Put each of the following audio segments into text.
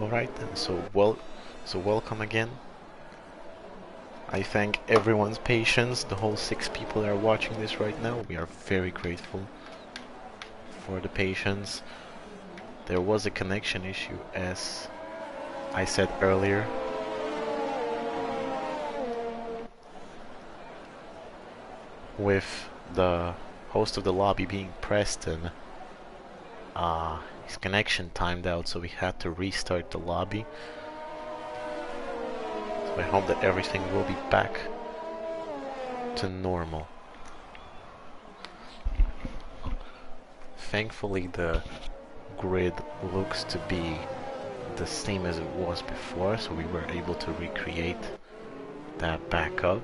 Alright then, so welcome again. I thank everyone's patience, the whole 6 people that are watching this right now. We are very grateful for the patience. There was a connection issue, as I said earlier. With the host of the lobby being Preston. His connection timed out, so we had to restart the lobby. So I hope that everything will be back to normal. Thankfully the grid looks to be the same as it was before, so we were able to recreate that back up.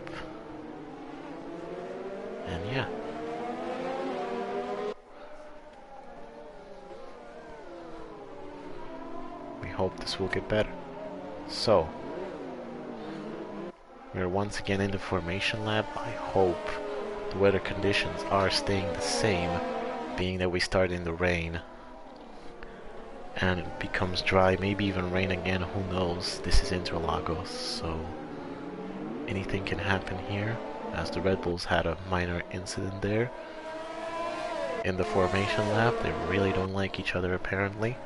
And yeah. We hope this will get better. So, we're once again in the formation lab. I hope the weather conditions are staying the same, being that we start in the rain and it becomes dry, maybe even rain again, who knows. This is Interlagos, so anything can happen here, as the Red Bulls had a minor incident there in the formation lab. They really don't like each other apparently.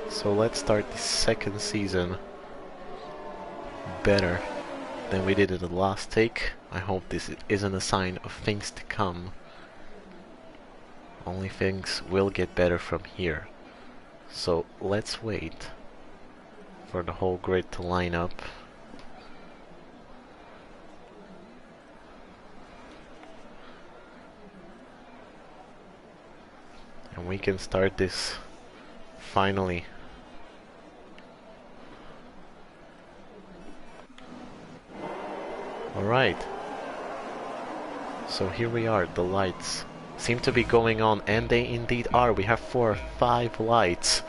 So let's start the second season better than we did at the last take. I hope this isn't a sign of things to come. Only things will get better from here. So let's wait for the whole grid to line up. And we can start this finally. Alright, so here we are. The lights seem to be going on, and they indeed are. We have 4 or 5 lights,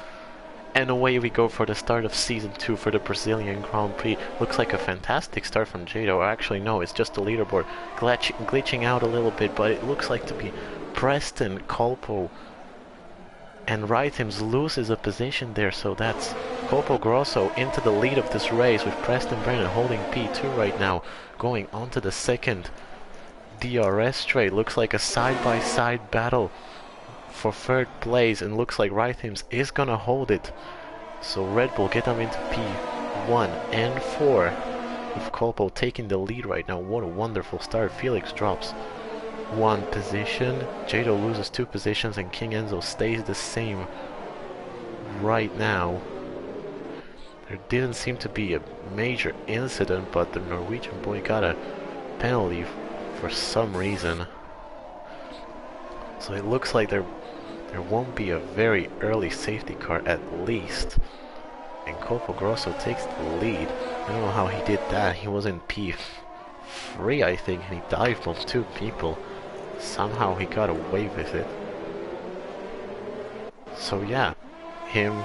and away we go for the start of Season 2 for the Brazilian Grand Prix. Looks like a fantastic start from Jado. Actually no, it's just the leaderboard glitching out a little bit, but it looks like to be Preston, Colpo, and Rhythms loses a position there, so that's Colpo Grosso into the lead of this race, with Preston Brennan holding P2 right now, going on to the second DRS straight. Looks like a side-by-side battle for third place, and looks like Rhythms is gonna hold it. So Red Bull get them into P1 and 4, with Colpo taking the lead right now. What a wonderful start. Felix drops 1 position, Jado loses 2 positions, and King Enzo stays the same right now. There didn't seem to be a major incident, but the Norwegian boy got a penalty for some reason. So it looks like there won't be a very early safety car at least. And Colpo Grosso takes the lead. I don't know how he did that. He was in P3 I think, and he dive bombed 2 people. Somehow he got away with it. So yeah, him,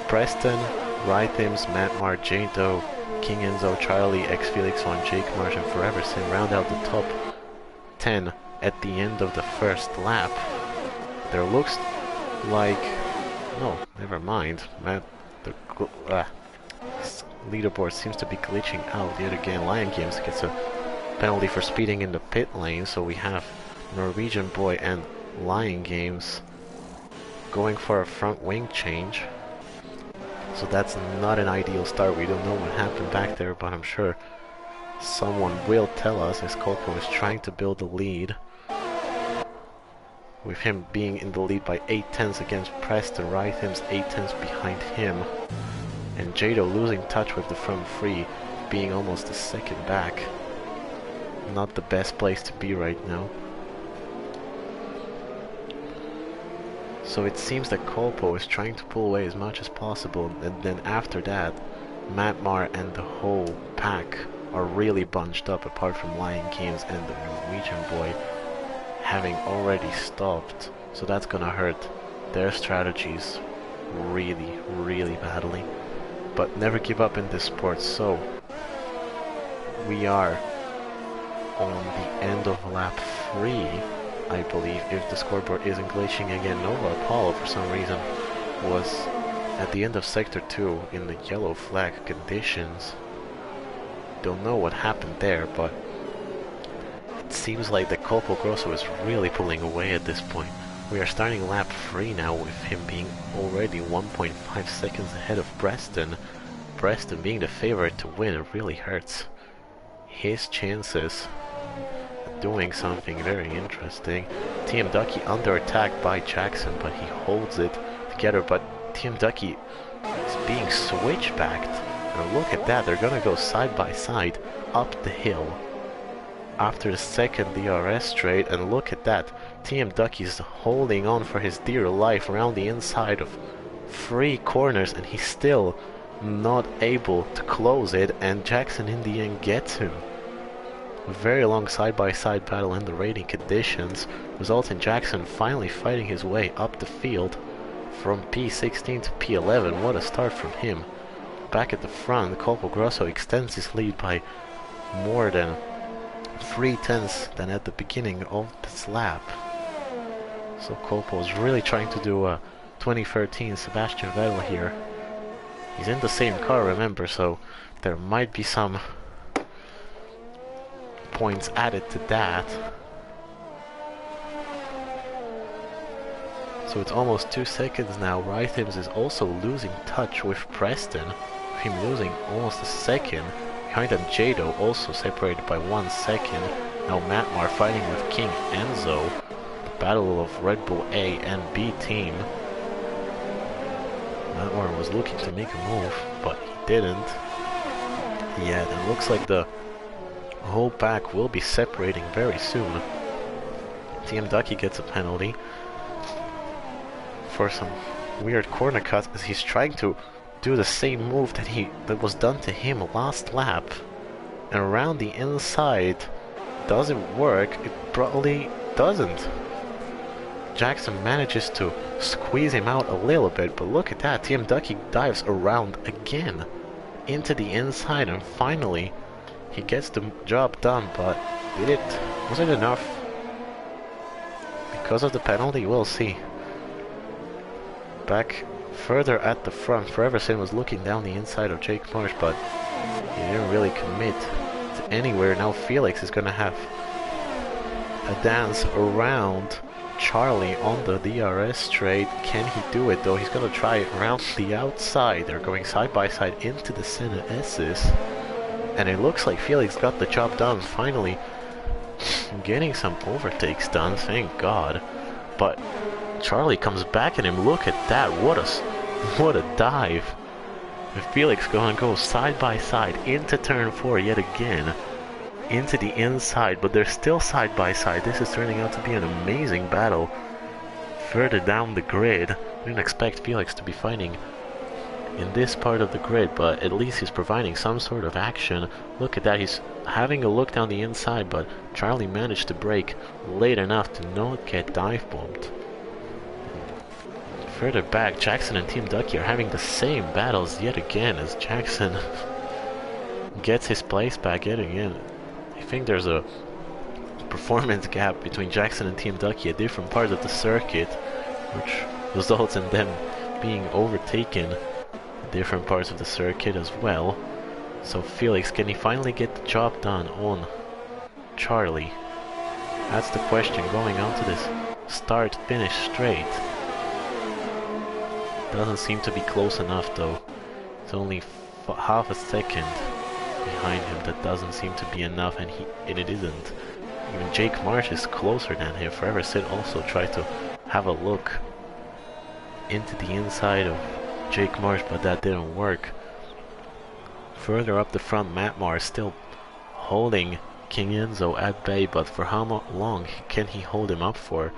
Preston, Rhythms, Matmar, Jado, King Enzo, Charlie, X Felix 1, Jake Marsh, and Forever Sim round out the top 10 at the end of the first lap. There looks like... no, never mind. The leaderboard seems to be glitching out yet again. Lion Games gets a penalty for speeding in the pit lane, so we have Norwegian boy and Lion Games going for a front wing change. So that's not an ideal start. We don't know what happened back there, but I'm sure someone will tell us, as Colpo is trying to build a lead, with him being in the lead by 8 tenths against Preston. Rhythms 8 tenths behind him, and Jado losing touch with the front 3, being almost a second back. Not the best place to be right now. So it seems that Colpo is trying to pull away as much as possible, and then after that, Matmar and the whole pack are really bunched up, apart from Lion Games and the Norwegian boy having already stopped. So that's gonna hurt their strategies really, really badly. But never give up in this sport. So we are on the end of lap 3, I believe, if the scoreboard isn't glitching again. Nova Apollo, for some reason, was at the end of Sector 2 in the yellow flag conditions. Don't know what happened there, but it seems like the Colpo Grosso is really pulling away at this point. We are starting lap 3 now, with him being already 1.5 seconds ahead of Preston. Preston being the favorite to win really hurts his chances at doing something very interesting. TM Ducky under attack by Jackson, but he holds it together. But TM Ducky is being switchbacked. And look at that, they're gonna go side by side up the hill after the second DRS straight. And look at that, TM Ducky is holding on for his dear life around the inside of 3 corners, and he's still not able to close it, and Jackson in the end gets him. A very long side-by-side battle in the rating conditions result in Jackson finally fighting his way up the field from P16 to P11. What a start from him. Back at the front, Colpo Grosso extends his lead by more than 3/10 than at the beginning of this lap. So Colpo is really trying to do a 2013 Sebastian Vettel here. He's in the same car, remember, so there might be some points added to that. So it's almost 2 seconds now. Rythims is also losing touch with Preston, him losing almost a second. Behind him, Jado also separated by 1 second. Now Matmar fighting with King Enzo. The battle of Red Bull A and B team. Matmar was looking to make a move, but he didn't. Yeah, it looks like the whole pack will be separating very soon. TM Ducky gets a penalty for some weird corner cuts, as he's trying to do the same move that was done to him last lap, and around the inside doesn't work. It probably doesn't. Jackson manages to squeeze him out a little bit, but look at that, TM Ducky dives around again into the inside, and finally he gets the job done. But was it enough? Because of the penalty, we'll see. Back further at the front, Foreverson was looking down the inside of Jake Marsh, but he didn't really commit to anywhere. Now Felix is gonna have a dance around Charlie on the DRS straight. Can he do it though? He's gonna try around the outside. They're going side by side into the Senna S's, and it looks like Felix got the job done, finally getting some overtakes done, thank God. But Charlie comes back at him. Look at that, what a dive. And Felix gonna go side by side into turn 4 yet again, into the inside, but they're still side by side. This is turning out to be an amazing battle further down the grid. I didn't expect Felix to be fighting in this part of the grid, but at least he's providing some sort of action. Look at that, he's having a look down the inside, but Charlie managed to brake late enough to not get dive bombed. Further back, Jackson and Team Ducky are having the same battles yet again, as Jackson gets his place back yet again. I think there's a performance gap between Jackson and Team Ducky at different parts of the circuit, which results in them being overtaken at different parts of the circuit as well. So Felix, can he finally get the job done on Charlie? That's the question going on to this start-finish straight. Doesn't seem to be close enough though. It's only half a second behind him. That doesn't seem to be enough, and it isn't. Even Jake Marsh is closer than him. Forever Sid also tried to have a look into the inside of Jake Marsh, but that didn't work. Further up the front, Matmar is still holding King Enzo at bay, but for how long can he hold him up for?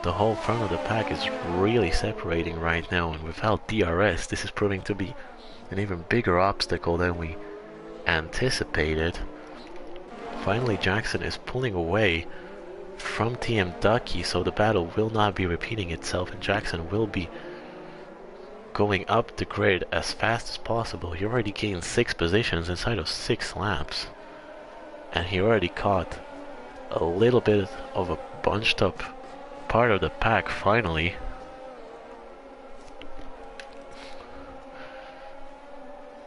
The whole front of the pack is really separating right now, and without DRS, this is proving to be an even bigger obstacle than we anticipated. Finally, Jackson is pulling away from TM Ducky, so the battle will not be repeating itself, and Jackson will be going up the grid as fast as possible. He already gained 6 positions inside of 6 laps, and he already caught a little bit of a bunched up part of the pack finally.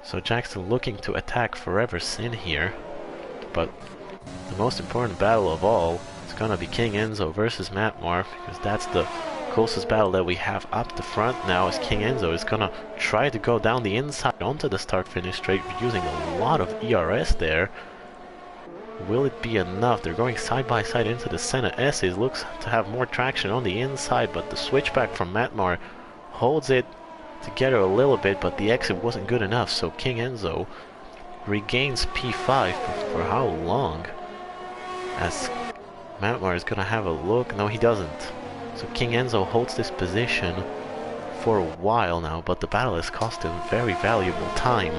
So Jackson looking to attack Forever Sin here, but the most important battle of all is gonna be King Enzo versus Matmar, because that's the closest battle that we have up the front now, as King Enzo is gonna try to go down the inside onto the start-finish straight using a lot of ERS there. Will it be enough? They're going side by side into the Senna S's. Looks to have more traction on the inside, but the switchback from Matmar holds it together a little bit, but the exit wasn't good enough, so King Enzo regains P5 for how long? As Matmar is gonna have a look. No, he doesn't. So King Enzo holds this position for a while now, but the battle has cost him very valuable time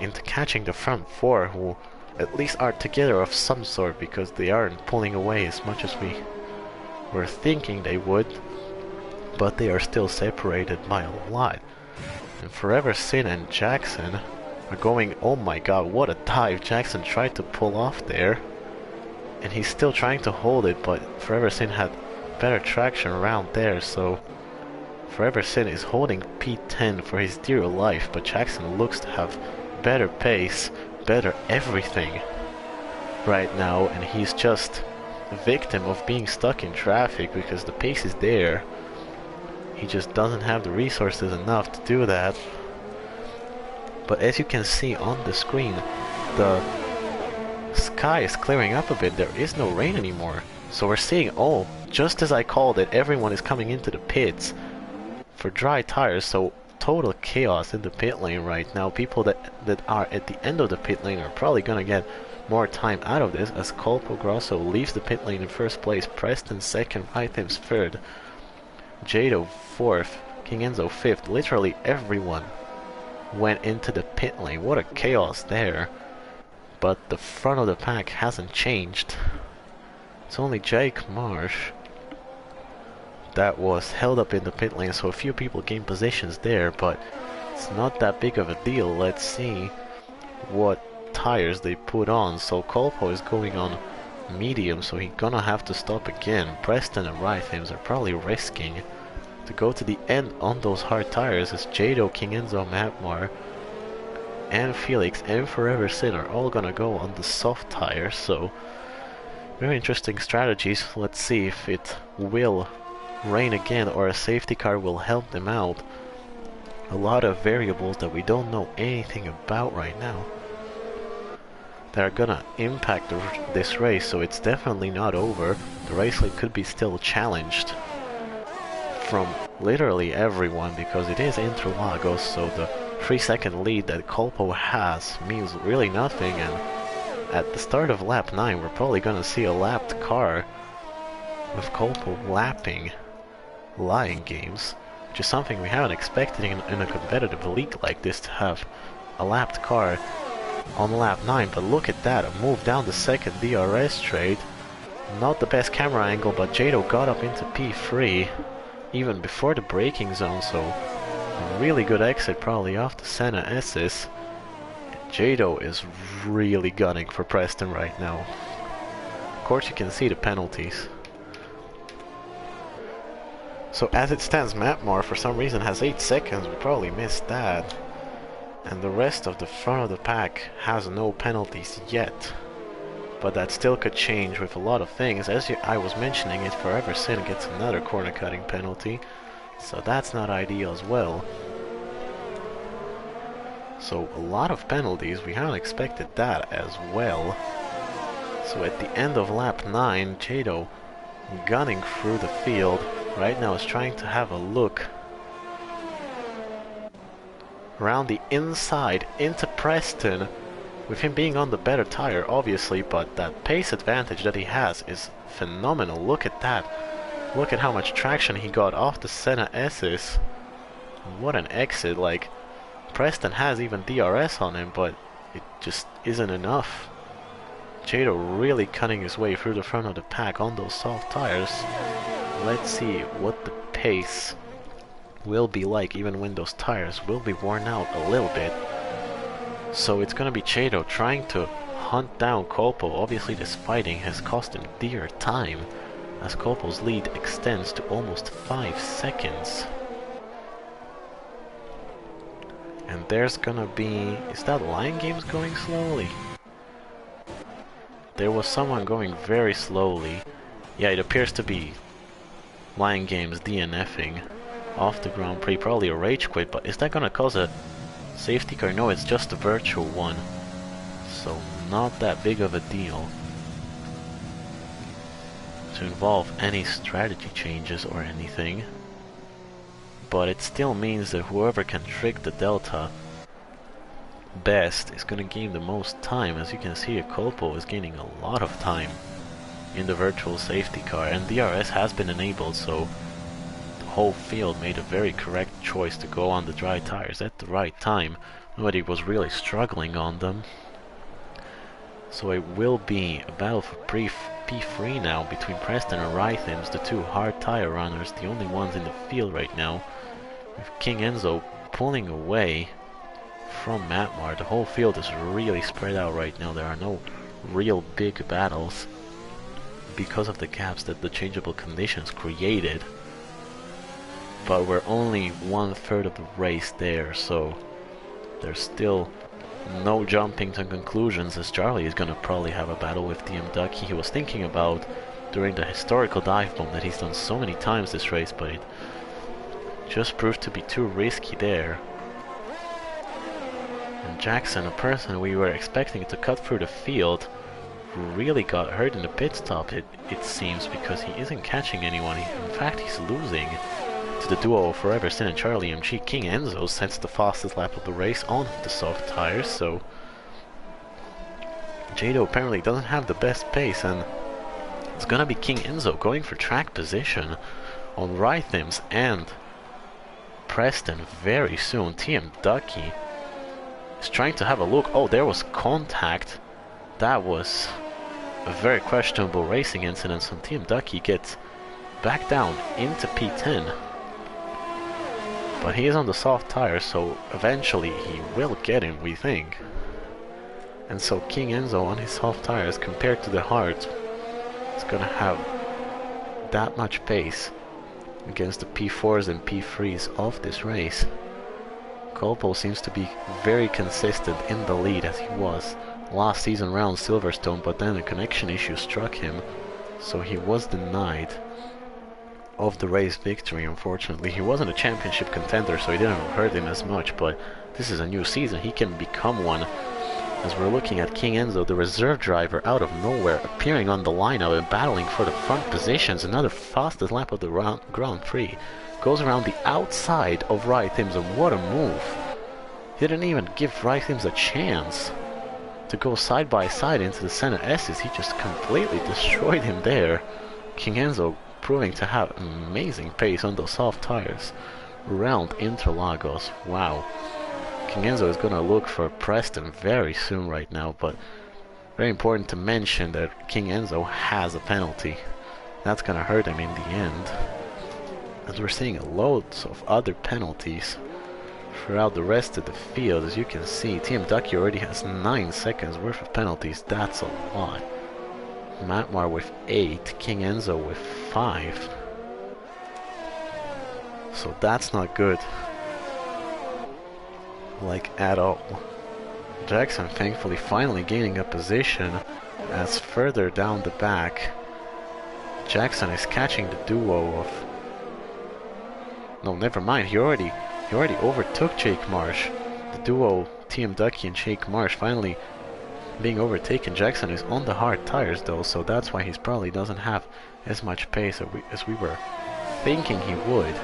into catching the front four, who at least are together of some sort, because they aren't pulling away as much as we were thinking they would, but they are still separated by a lot. And Forever Sin and Jackson are going, oh my god, what a dive Jackson tried to pull off there, and he's still trying to hold it, but Forever Sin had better traction around there, so Forever Sin is holding P10 for his dear life, but Jackson looks to have better pace, better everything right now, and he's just a victim of being stuck in traffic because the pace is there. He just doesn't have the resources enough to do that. But as you can see on the screen, the sky is clearing up a bit. There is no rain anymore. So we're seeing, oh, just as I called it, everyone is coming into the pits for dry tires. So total chaos in the pit lane right now. People that are at the end of the pit lane are probably gonna get more time out of this, as Colpo Grosso leaves the pit lane in first place, Preston second, Rythims third, Jado fourth, King Enzo fifth. Literally everyone went into the pit lane. What a chaos there. But the front of the pack hasn't changed. It's only Jake Marsh that was held up in the pit lane, so a few people gained positions there, but it's not that big of a deal. Let's see what tires they put on. So Colpo is going on medium, so he's gonna have to stop again. Preston and Rythims are probably risking to go to the end on those hard tires, as Jado, King Enzo, Matmar, and Felix and Forever Sin are all gonna go on the soft tires. So very interesting strategies. Let's see if it will rain again or a safety car will help them out. A lot of variables that we don't know anything about right now that are gonna impact this race, so it's definitely not over. The race could be still challenged from literally everyone, because it is Interlagos, so the 3-second lead that Colpo has means really nothing, and at the start of lap 9 we're probably gonna see a lapped car with Colpo lapping Lion Games, which is something we haven't expected in a competitive league like this, to have a lapped car on lap 9. But look at that, a move down the second DRS straight. Not the best camera angle, but Jado got up into P3 even before the braking zone, so a really good exit probably off the Senna S's. Jado is really gunning for Preston right now. Of course you can see the penalties. So as it stands, Matmar for some reason has 8 seconds, we probably missed that. And the rest of the front of the pack has no penalties yet. But that still could change with a lot of things. As I was mentioning it, Forever Sin gets another corner cutting penalty, so that's not ideal as well. So a lot of penalties, we haven't expected that as well. So at the end of lap 9, Jado gunning through the field. Right now is trying to have a look around the inside into Preston, with him being on the better tire obviously, but that pace advantage that he has is phenomenal. Look at that. Look at how much traction he got off the Senna S's. What an exit. Like, Preston has even DRS on him, but it just isn't enough. Jado really cutting his way through the front of the pack on those soft tires. Let's see what the pace will be like even when those tires will be worn out a little bit. So it's gonna be Jado trying to hunt down Colpo. Obviously this fighting has cost him dear time, as Colpo's lead extends to almost 5 seconds. And there's gonna be... is that Lion Games going slowly? There was someone going very slowly. Yeah, it appears to be Lion Games DNFing off the Grand Prix. Probably a rage quit, but is that gonna cause a safety car? No, it's just a virtual one. So not that big of a deal to involve any strategy changes or anything. But it still means that whoever can trick the Delta best is going to gain the most time. As you can see, Colpo is gaining a lot of time in the virtual safety car, and DRS has been enabled, so the whole field made a very correct choice to go on the dry tires at the right time. Nobody was really struggling on them. So it will be a battle for P3 now between Preston and Rythims, the two hard tire runners, the only ones in the field right now, with King Enzo pulling away from Matmar. The whole field is really spread out right now. There are no real big battles because of the gaps that the changeable conditions created. But we're only 1/3 of the race there, so there's still no jumping to conclusions, as Charlie is gonna probably have a battle with TM Ducky. He was thinking about during the historical dive bomb that he's done so many times this race, but it just proved to be too risky there. And Jackson, a person we were expecting to cut through the field, really got hurt in the pit stop, it seems, because he isn't catching anyone. In fact, he's losing to the duo of Forever Sin and Charlie MG. King Enzo sets the fastest lap of the race on the soft tires, so Jado apparently doesn't have the best pace, and it's gonna be King Enzo going for track position on Rythims and Preston very soon. TM Ducky is trying to have a look. Oh, there was contact. That was a very questionable racing incident, so TM Ducky gets back down into P10. But he is on the soft tires, so eventually he will get him, we think. And so King Enzo on his soft tires compared to the hards is gonna have that much pace against the P4s and P3s of this race. Colpo seems to be very consistent in the lead, as he was last season around Silverstone, but then a connection issue struck him, so he was denied of the race victory. Unfortunately, he wasn't a championship contender, so it didn't hurt him as much, but this is a new season. He can become one, as we're looking at King Enzo, the reserve driver, out of nowhere, appearing on the lineup and battling for the front positions. Another fastest lap of the Grand Prix. Goes around the outside of Rythims, and what a move. He didn't even give Rythims a chance to go side by side into the center S's. He just completely destroyed him there. King Enzo proving to have amazing pace on those soft tires around Interlagos. Wow. King Enzo is gonna look for Preston very soon right now, but very important to mention that King Enzo has a penalty. That's gonna hurt him in the end, as we're seeing loads of other penalties throughout the rest of the field. As you can see, TM Ducky already has 9 seconds worth of penalties. That's a lot. Matmar with 8, King Enzo with 5. So that's not good, like at all. Jackson thankfully finally gaining a position, as further down the back Jackson is catching the duo of... no, never mind, he already overtook Jake Marsh. The duo TM Ducky and Jake Marsh finally being overtaken. Jackson is on the hard tires though, so that's why he's probably doesn't have as much pace as we were thinking he would.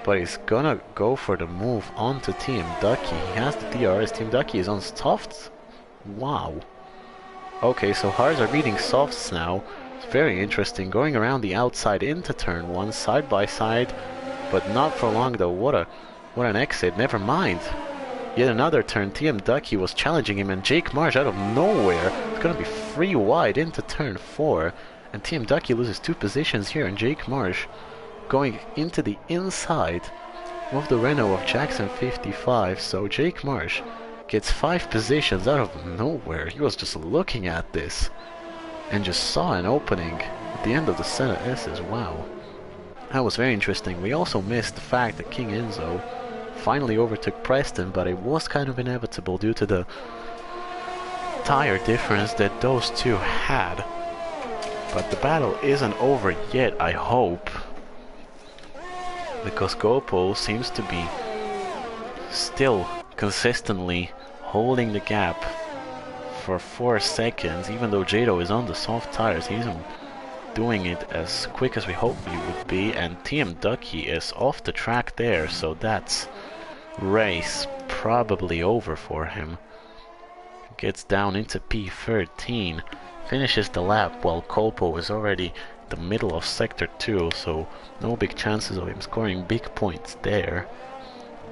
But he's gonna go for the move onto TM Ducky. He has the DRS. TM Ducky is on softs. Wow. Okay, so hards are beating softs now. It's very interesting. Going around the outside into turn 1, side by side, but not for long though. What an exit. Never mind. Yet another turn. TM Ducky was challenging him, and Jake Marsh out of nowhere is gonna be free wide into turn 4, and TM Ducky loses 2 positions here, and Jake Marsh going into the inside of the Renault of Jackson 55. So Jake Marsh gets 5 positions out of nowhere. He was just looking at this and just saw an opening at the end of the Senate S's. Wow. That was very interesting. We also missed the fact that King Enzo finally overtook Preston, but it was kind of inevitable due to the tire difference that those two had. But the battle isn't over yet, I hope, because Gopo seems to be still consistently holding the gap for 4 seconds, even though Jado is on the soft tires. He's doing it as quick as we hoped he would be, and TM Ducky is off the track there, so that's race probably over for him. Gets down into P13, finishes the lap while Kolpo is already in the middle of sector 2, so no big chances of him scoring big points there.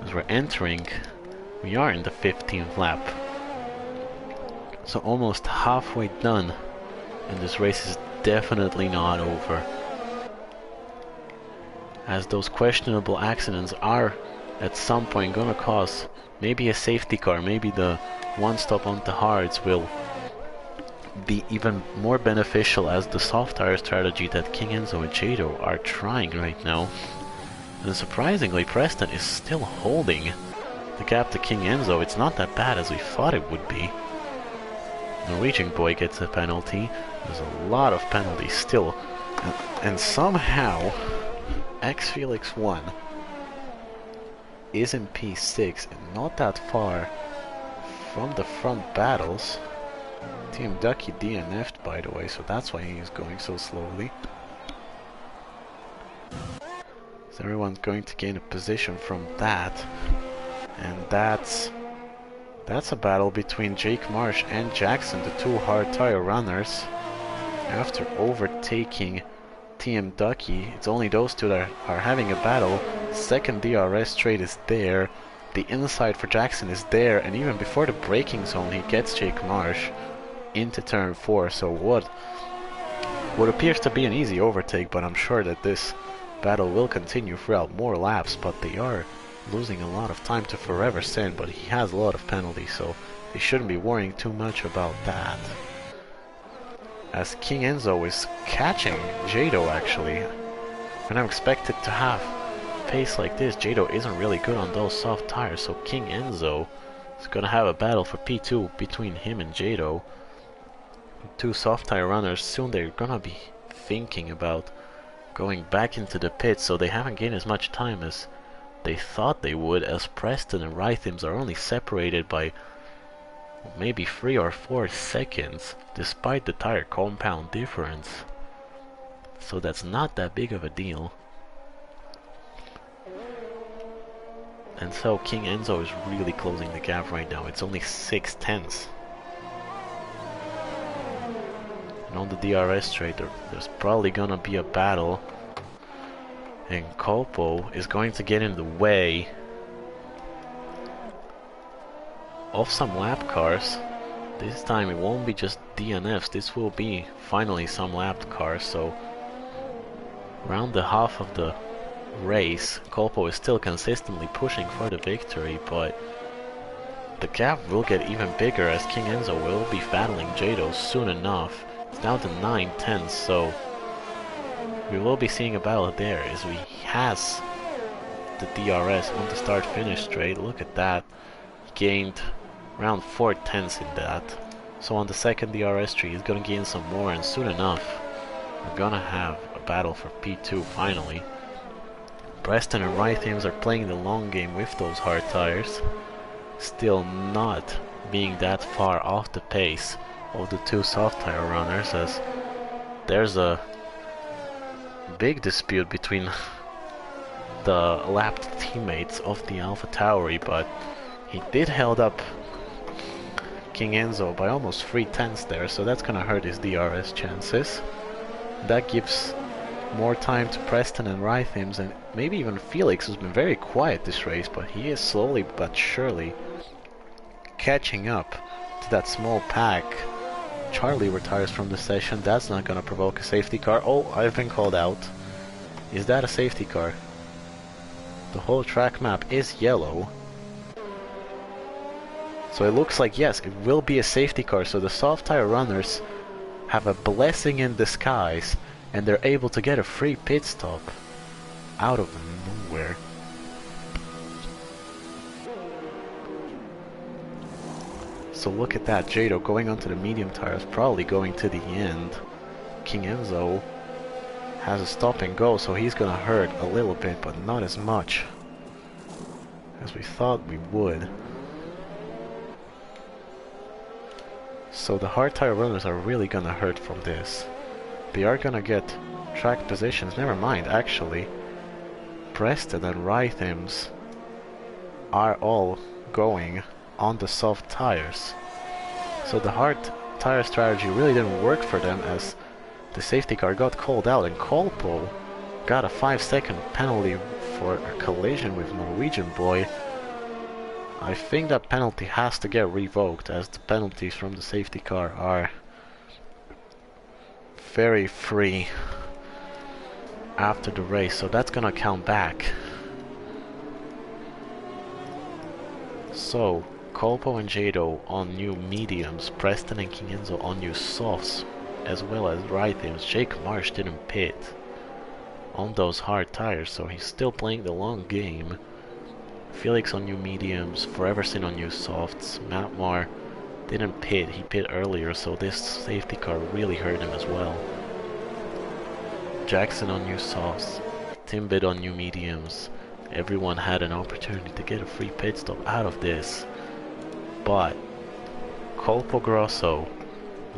As we're entering, we are in the 15th lap, so almost halfway done, and this race is definitely not over, as those questionable accidents are at some point gonna cause maybe a safety car. Maybe the one stop on the hards will be even more beneficial as the soft tire strategy that King Enzo and Jado are trying right now. And surprisingly, Preston is still holding the gap to King Enzo. It's not that bad as we thought it would be. Norwegian boy gets a penalty. There's a lot of penalties still, and somehow X Felix 1 is in P6 and not that far from the front battles. Team Ducky DNF'd, by the way, so that's why he's going so slowly. So everyone's going to gain a position from that, and that's a battle between Jake Marsh and Jackson, the two hard tire runners. After overtaking TM Ducky, it's only those two that are having a battle. Second DRS straight is there, the inside for Jackson is there, and even before the braking zone he gets Jake Marsh into turn 4. So what appears to be an easy overtake, but I'm sure that this battle will continue throughout more laps. But they are losing a lot of time to Forever Sin, but he has a lot of penalties, so they shouldn't be worrying too much about that. As King Enzo is catching Jado, actually. When I'm expected to have pace like this, Jado isn't really good on those soft tires, so King Enzo is gonna have a battle for P2 between him and Jado. Two soft tire runners, soon they're gonna be thinking about going back into the pits, so they haven't gained as much time as they thought they would, as Preston and Rhythms are only separated by maybe 3 or 4 seconds, despite the tire compound difference. So that's not that big of a deal. And so King Enzo is really closing the gap right now. It's only 6/10. And on the DRS straight, there's probably gonna be a battle, and Kolpo is going to get in the way of some lap cars. This time it won't be just DNFs, this will be finally some lap cars. So around the half of the race, Kolpo is still consistently pushing for the victory, but the gap will get even bigger as King Enzo will be battling Jado soon enough. It's down to 9/10, so we will be seeing a battle there as he has the DRS on the start-finish straight. Look at that. He gained around 4/10 in that. So on the second DRS tree he's gonna gain some more, and soon enough we're gonna have a battle for P2 finally. Preston and Rhythms are playing the long game with those hard tires, still not being that far off the pace of the two soft tire runners, as there's a big dispute between the lapped teammates of the Alpha Tauri, but he did held up King Enzo by almost 3/10 there, so that's gonna hurt his DRS chances. That gives more time to Preston and Rhythms, and maybe even Felix, who's been very quiet this race, but he is slowly but surely catching up to that small pack. Charlie retires from the session. That's not gonna provoke a safety car. Oh, I've been called out. Is that a safety car? The whole track map is yellow, so it looks like, yes, it will be a safety car. So the soft tire runners have a blessing in disguise, and they're able to get a free pit stop out of nowhere. So look at that, Jado going onto the medium tires, probably going to the end. King Enzo has a stop and go, so he's gonna hurt a little bit, but not as much as we thought we would. So the hard tire runners are really gonna hurt from this. They are gonna get track positions, never mind actually. Preston and Rhythms are all going on the soft tires. So the hard tire strategy really didn't work for them, as the safety car got called out and Kolpo got a 5-second penalty for a collision with Norwegian Boy. I think that penalty has to get revoked, as the penalties from the safety car are very free after the race, so that's gonna count back. So Kolpo and Jado on new mediums, Preston and King Enzo on new softs, as well as Rhythms. Jake Marsh didn't pit on those hard tires, so he's still playing the long game. Felix on new mediums, Foreverson on new softs. Matmar didn't pit, he pit earlier, so this safety car really hurt him as well. Jackson on new softs, Timbit on new mediums. Everyone had an opportunity to get a free pit stop out of this, but Kolpo Grosso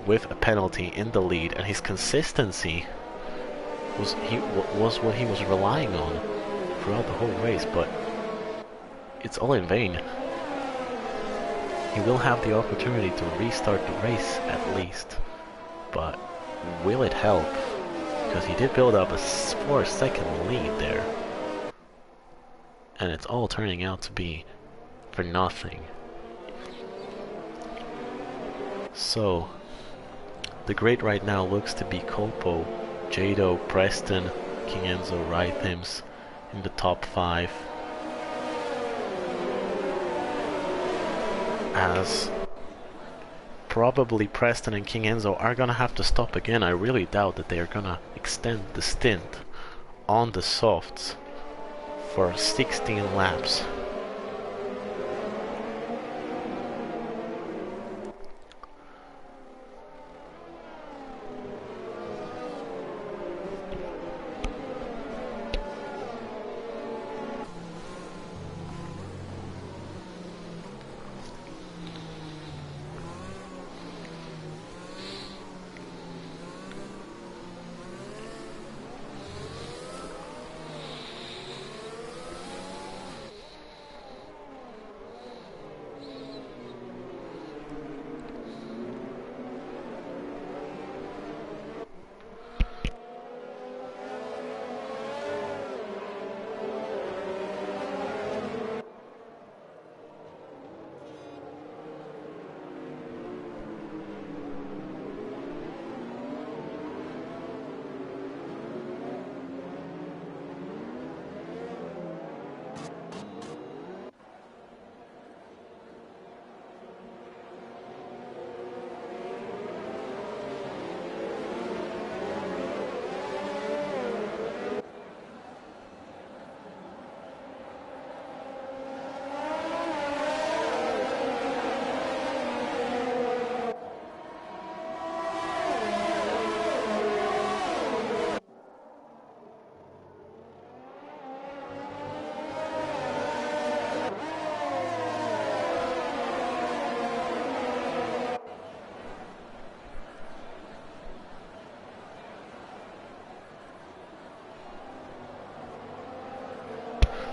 with a penalty in the lead, and his consistency was what he was relying on throughout the whole race, but it's all in vain. He will have the opportunity to restart the race at least, but will it help? Because he did build up a 4-second lead there, and it's all turning out to be for nothing. So the grid right now looks to be Kolpo, Jado, Preston, King Enzo, Rhythms in the top 5. As probably Preston and King Enzo are gonna have to stop again. I really doubt that they are gonna extend the stint on the softs for 16 laps.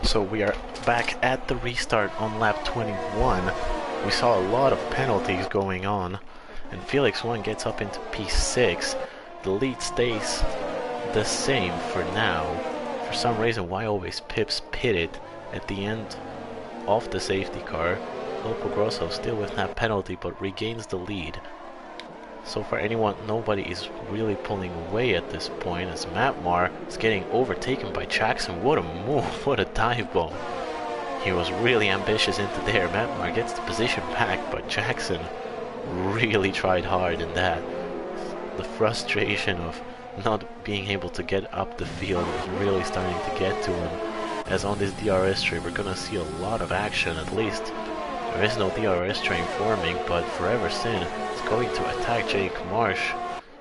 So we are back at the restart on lap 21. We saw a lot of penalties going on, and Felix 1 gets up into P6. The lead stays the same for now. For some reason, why always Pips pitted at the end of the safety car. Lopo Grosso still with that penalty, but regains the lead. So for anyone, nobody is really pulling away at this point, as Matmar is getting overtaken by Jackson. What a move, what a dive bomb. He was really ambitious into there. Matmar gets the position back, but Jackson really tried hard in that. The frustration of not being able to get up the field was really starting to get to him. As on this DRS straight, we're gonna see a lot of action. At least there is no DRS train forming, but Forever Sin is going to attack Jake Marsh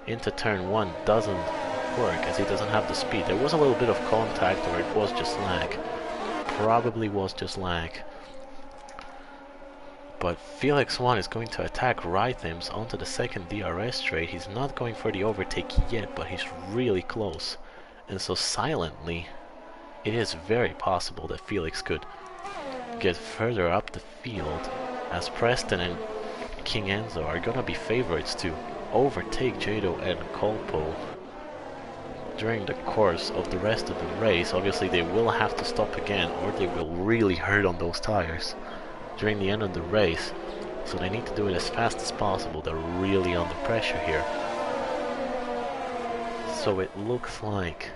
into turn 1. Doesn't work as he doesn't have the speed. There was a little bit of contact, or it was just lag. Probably was just lag. But Felix 1 is going to attack Rhythms onto the second DRS straight. He's not going for the overtake yet, but he's really close. And so silently, it is very possible that Felix could get further up the field, as Preston and King Enzo are gonna be favorites to overtake Jado and Colpo during the course of the rest of the race. Obviously they will have to stop again, or they will really hurt on those tires during the end of the race, so they need to do it as fast as possible. They're really under pressure here. So it looks like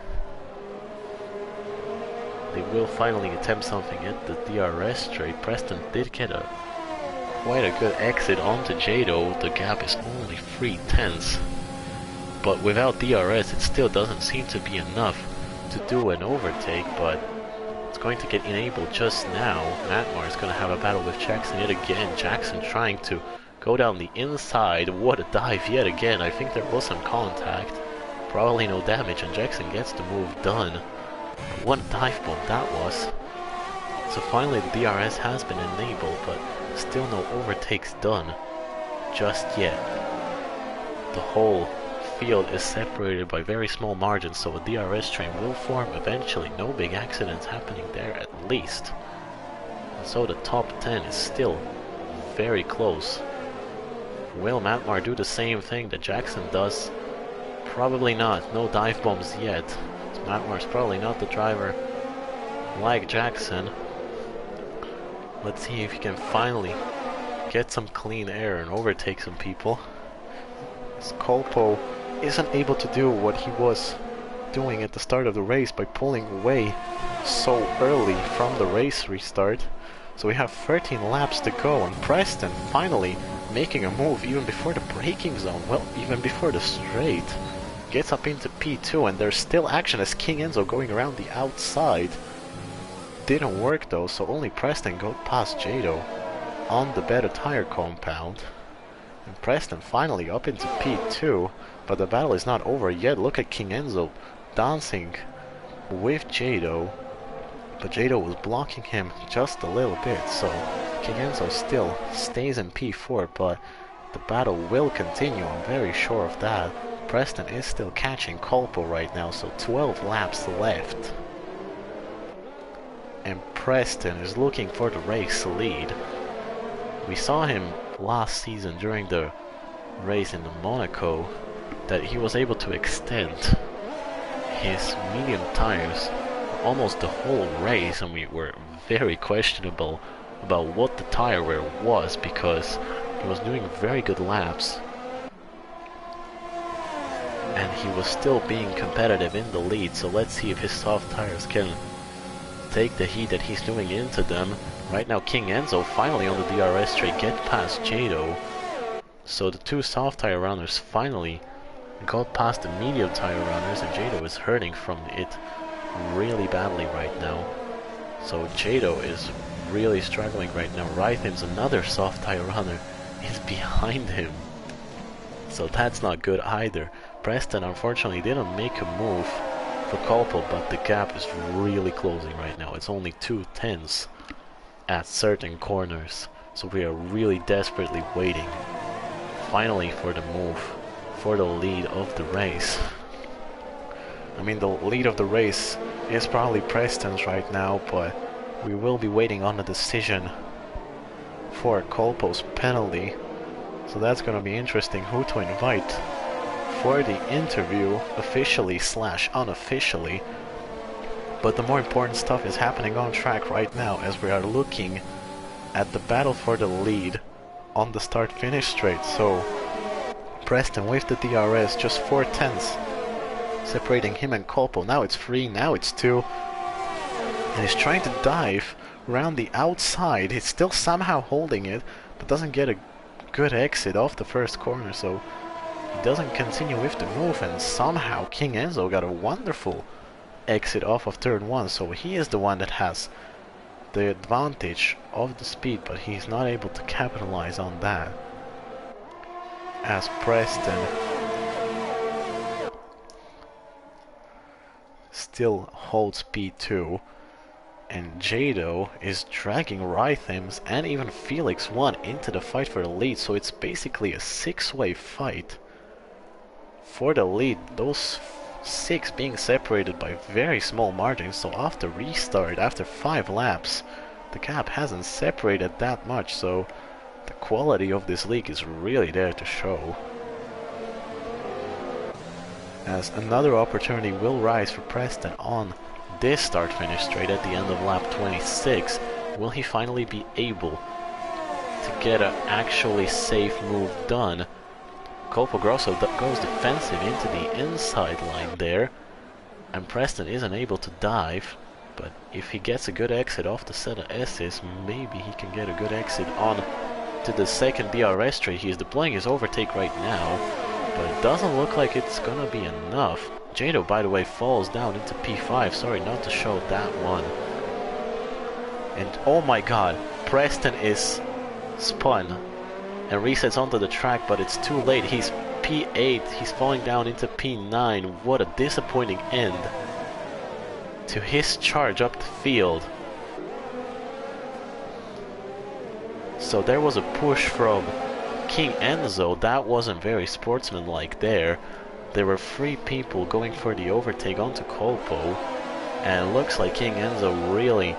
they will finally attempt something at the DRS straight. Preston did get quite a good exit onto Jado. The gap is only 3/10, but without DRS it still doesn't seem to be enough to do an overtake, but it's going to get enabled just now. Matmar is going to have a battle with Jackson yet again. Jackson trying to go down the inside. What a dive yet again. I think there was some contact, probably no damage, and Jackson gets the move done. But what a dive bomb that was. So finally the DRS has been enabled, but still no overtakes done just yet. The whole field is separated by very small margins, so a DRS train will form eventually. No big accidents happening there at least. And so the top 10 is still very close. Will Matmar do the same thing that Jackson does? Probably not. No dive bombs yet. So Matmar's probably not the driver like Jackson. Let's see if he can finally get some clean air and overtake some people. As Colpo isn't able to do what he was doing at the start of the race by pulling away so early from the race restart. So we have 13 laps to go, and Preston finally making a move even before the braking zone, well, even before the straight. Gets up into P2, and there's still action as King Enzo going around the outside. Didn't work though, so only Preston got past Jado on the better tire compound. And Preston finally up into P2, but the battle is not over yet. Look at King Enzo dancing with Jado, but Jado was blocking him just a little bit, so King Enzo still stays in P4, but the battle will continue, I'm very sure of that. Preston is still catching Colpo right now, so 12 laps left. And Preston is looking for the race lead. We saw him last season during the race in Monaco that he was able to extend his medium tires almost the whole race, and we were very questionable about what the tire wear was, because he was doing very good laps and he was still being competitive in the lead. So let's see if his soft tires can take the heat that he's doing into them. Right now King Enzo finally on the DRS straight get past Jado, so the two soft tire runners finally got past the medium tire runners, and Jado is hurting from it really badly right now. So Jado is really struggling right now. Rhythms, another soft tire runner, is behind him, so that's not good either. Preston unfortunately didn't make a move for Colpo, but the gap is really closing right now. It's only 2/10 at certain corners, so we are really desperately waiting finally for the move for the lead of the race. I mean, the lead of the race is probably Preston's right now, but we will be waiting on a decision for Colpo's penalty, so that's going to be interesting who to invite for the interview, officially / unofficially. But the more important stuff is happening on track right now, as we are looking at the battle for the lead on the start-finish straight. So Preston with the DRS, just 4/10 separating him and Colpo. Now it's 3, now it's 2, and he's trying to dive around the outside. He's still somehow holding it, but doesn't get a good exit off the first corner, so He doesn't continue with the move, and somehow King Enzo got a wonderful exit off of turn 1, so he is the one that has the advantage of the speed, but he's not able to capitalize on that. As Preston still holds P2, and Jado is dragging Rhythms and even Felix 1 into the fight for the lead, so it's basically a 6-way fight for the lead. Those 6 being separated by very small margins, so after restart, after 5 laps, the gap hasn't separated that much, so the quality of this league is really there to show. As another opportunity will rise for Preston on this start-finish straight at the end of lap 26. Will he finally be able to get an actually safe move done? Colpo Grosso goes defensive into the inside line there, and Preston isn't able to dive, but if he gets a good exit off the set of S's, maybe he can get a good exit on to the second DRS straight. He is deploying his overtake right now, but it doesn't look like it's gonna be enough. Jado, by the way, falls down into P5. Sorry not to show that one. And oh my god, Preston is spun and resets onto the track, but it's too late. He's P8, he's falling down into P9. What a disappointing end to his charge up the field. So there was a push from King Enzo. That wasn't very sportsmanlike there. There were 3 people going for the overtake onto Colpo, and it looks like King Enzo really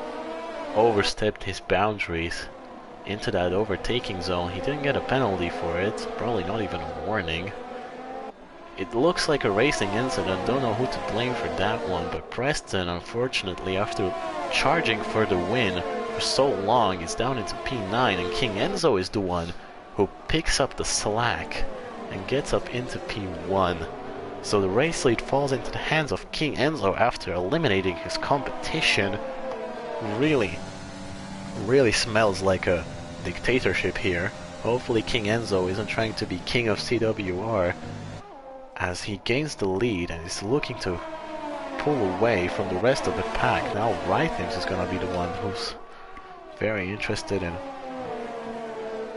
overstepped his boundaries into that overtaking zone. He didn't get a penalty for it, probably not even a warning. It looks like a racing incident, don't know who to blame for that one, but Preston, unfortunately, after charging for the win for so long, is down into P9, and King Enzo is the one who picks up the slack and gets up into P1. So the race lead falls into the hands of King Enzo after eliminating his competition. Really smells like a dictatorship here. Hopefully King Enzo isn't trying to be king of CWR, as he gains the lead and is looking to pull away from the rest of the pack. Now Rhythms is gonna be the one who's very interested in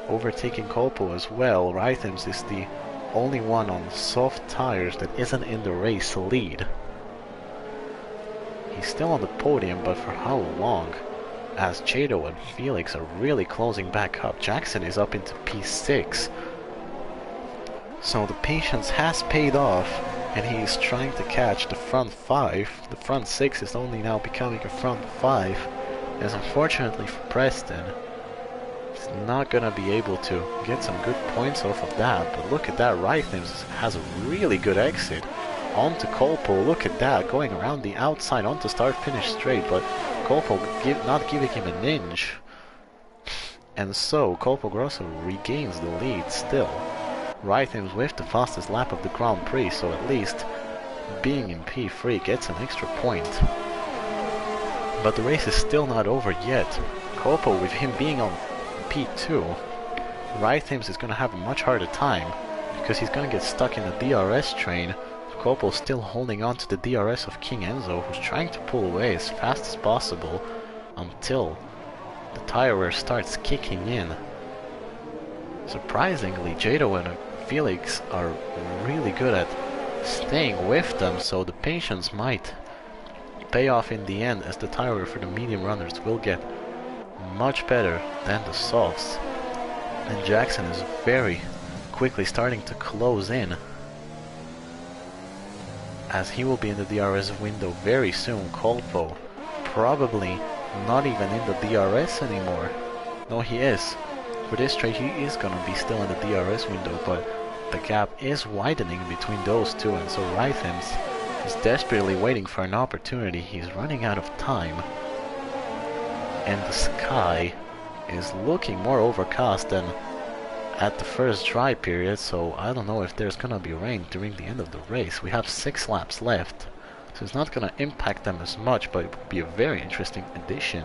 overtaking Colpo as well. Rhythms is the only one on soft tires that isn't in the race lead. He's still on the podium, but for how long? As Jado and Felix are really closing back up. Jackson is up into P6. So the patience has paid off, and he is trying to catch the front 5. The front 6 is only now becoming a front 5, as unfortunately for Preston, he's not gonna be able to get some good points off of that. But look at that, Rhythms has a really good exit onto Colpo. Look at that, going around the outside onto start-finish straight, but Colpo not giving him an inch. And so Colpo Grosso regains the lead still. Rhythms with the fastest lap of the Grand Prix, so at least being in P3 gets an extra point. But the race is still not over yet. Colpo, with him being on P2, Rhythms is going to have a much harder time, because he's going to get stuck in the DRS train. Colpo still holding on to the DRS of King Enzo, who's trying to pull away as fast as possible until the tire wear starts kicking in. Surprisingly, Jado and Felix are really good at staying with them, so the patience might pay off in the end, as the tire wear for the medium runners will get much better than the softs. And Jackson is very quickly starting to close in, as he will be in the DRS window very soon. Colpo probably not even in the DRS anymore. No, he is. For this straight, he is gonna be still in the DRS window, but the gap is widening between those two, and so Rhythms is desperately waiting for an opportunity. He's running out of time, and the sky is looking more overcast than at the first dry period, so I don't know if there's gonna be rain during the end of the race. We have 6 laps left, so it's not gonna impact them as much, but it would be a very interesting addition